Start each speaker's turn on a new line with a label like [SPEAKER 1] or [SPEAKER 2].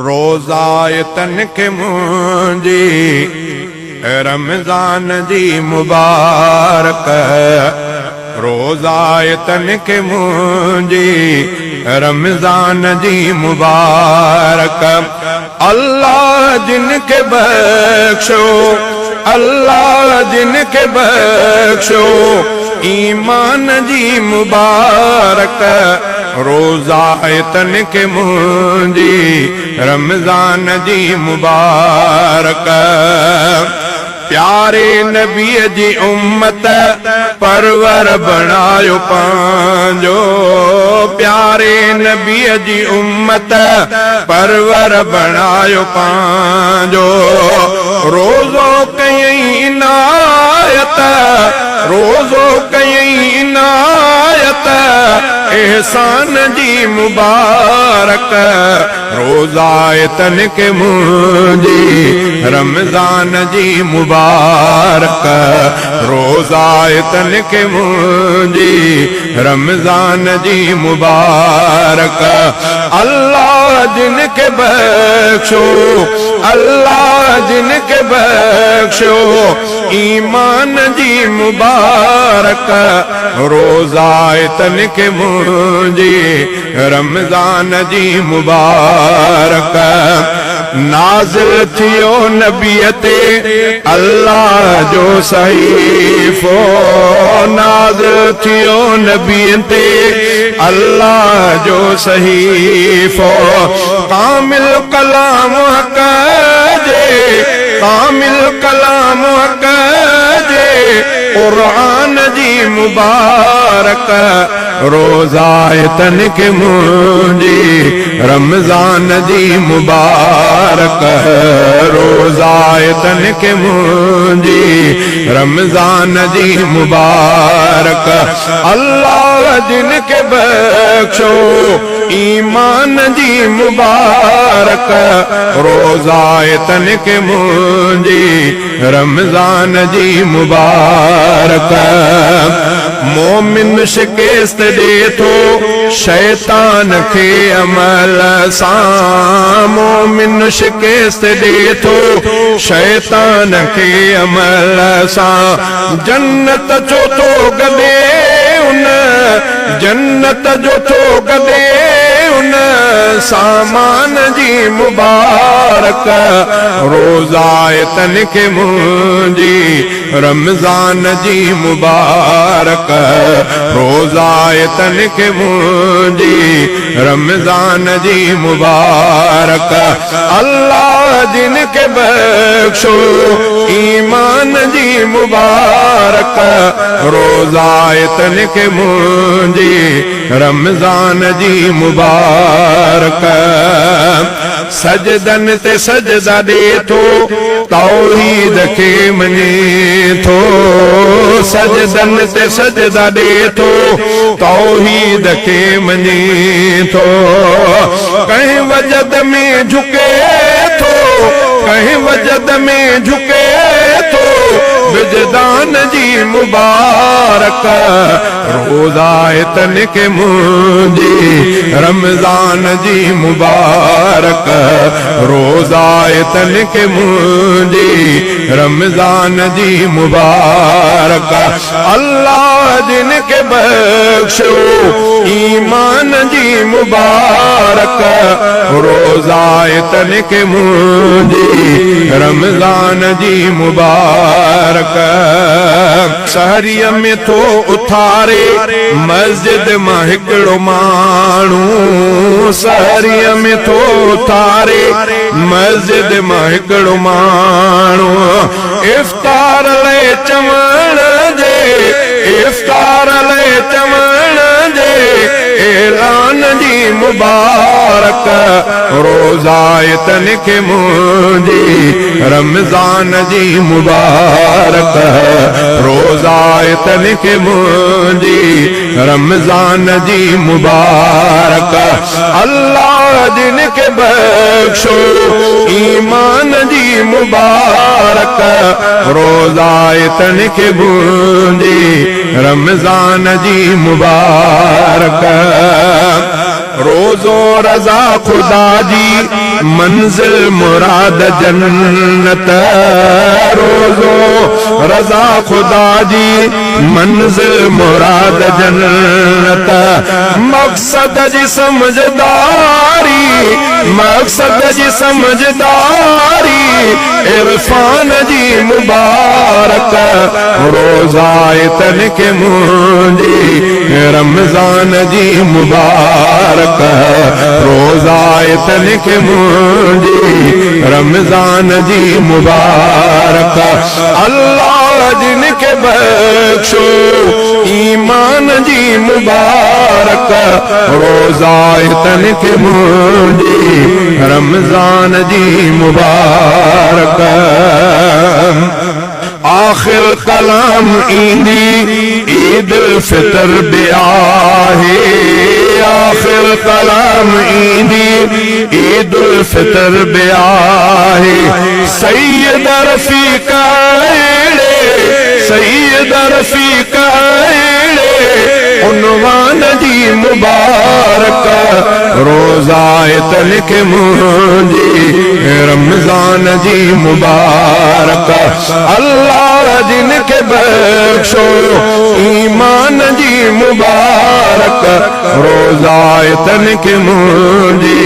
[SPEAKER 1] रोज़ायतन के मुंजी रमज़ान जी मुबारक, रोज़ायतन के मुंजी रमज़ान जी मुबारक। अल्लाह जिनके बख्शो, अल्लाह जिनके बख्शो ईमान जी मुबारक, रोज़ायतन के मुंजी रमज़ान जी मुबारक। प्यारे नबी जी उम्मत परवर बनायो पांजो, प्यारे नबी जी उम्मत परवर बनायो पांजो। रोज़ो कई इनायत, रोज़ो कई इनायत एहसान जी मुबारक, रोज़ायतन के मुंजी रमज़ान जी मुबारक, रोज़ायतन के मुंजी रमज़ान जी मुबारक। अल्लाह जिनके बख्शो, अल्लाह जिनके बख्शो ईमान जी मुबारक, रोज़ायतन के मुंजी रमज़ान जी मुबारक। नाज़िल थियो नबीअ ते अल्लाह जो सहीफ़ो, नाज़िल थियो नबीअ ते अल्लाह जो सहीफ़ो। कामिल कलाम हक़ जे, कामिल कलाम हक़ जे क़ुरान जी मुबारक, रोज़ायतन के मुंजी रमज़ान जी मुबारक, रोज़ायतन के मुंजी रमज़ान जी मुबारक। अल्लाह जिनके बख्शो ईमान जी मुबारक, रोज़ायतन के मुंजी रमज़ान जी मुबारक। मोमिन शिकस्त दे तो शैतान के अमल सां, मोमिन शिकस्त दे तो शैतान के अमल सां। जन्नत जो तो गदे उन, जन्नत जो तो गदे उन सामान जी मुबारक, रोज़ायतन के मुंजी रमज़ान जी मुबारक, रोज़ायतन के मुंजी रमज़ान जी मुबारक। अल्लाह जिनके बख्शो ईमान जी मुबारक, रोज़ायतन के मुंजी रमज़ान जी मुबारक। सजदन ते सजदा दे तो तौहीद के मने थो, सजदन ते सजदा दे तो तौहीद के मने थो। कहीं वजद में झुके थो, कहीं वजद में झुके तो विजदान जी मुबारक, रोज़ायतन के मुंजी रमज़ान जी मुबारक, रोज़ायतन के मुंजी रमज़ान जी मुबारक। अल्लाह जिनके बख्शो ईमान जी मुबारक, रोज़ायतन के मुंजी रमज़ान जी मुबारक। सहरीअ में थो उथारे मस्जिद मां हिकिड़ो माण्हू, सहरीअ में थो उथारे मस्जिद मां हिकिड़ो माण्हू। इफ्तार लाइ चवण जे, इफ्तार लाइ चवण जे ऐलान जी मुबारक, रोज़ायतन के मुंजी रमज़ान जी मुबारक, रोज़ायतन के मुंजी रमज़ान जी मुबारक। अल्लाह जिनके बख्शो ईमान जी मुबारक, रोज़ायतन के मुंजी रमज़ान जी मुबारक। रोज़ो रज़ा खुदा जी मंजिल मुराद जन्नत, रोज़ो रज़ा खुदा जी मंजिल मुराद जन्नत। मकसद जी समझदारी, मकसद जी समझदारी, इरफान जी मुबारक, रोज़ाए तन के मुंजी रमजान जी मुबारक, रोज़ाए तन के मुंजी रमजान जी मुबारक। अल्लाह जिनके बख्शो ईमान जी मुबारक, रोज़ाए तन के मुंजी रमजान जी मुबारक। आखिर कलाम ईदी ईद फितर ब्याहे, आखिर कलाम ईदी ईद फितर ब्याहे। सैयद रफीक सैयद रफीक उन्वान जी मुबारक, रोज़ाए तन के मुंजी रमजान जी मुबारक। अल्लाह जिनके बख्शो ईमान जी मुबारक, रोज़ाए तन के मुंजी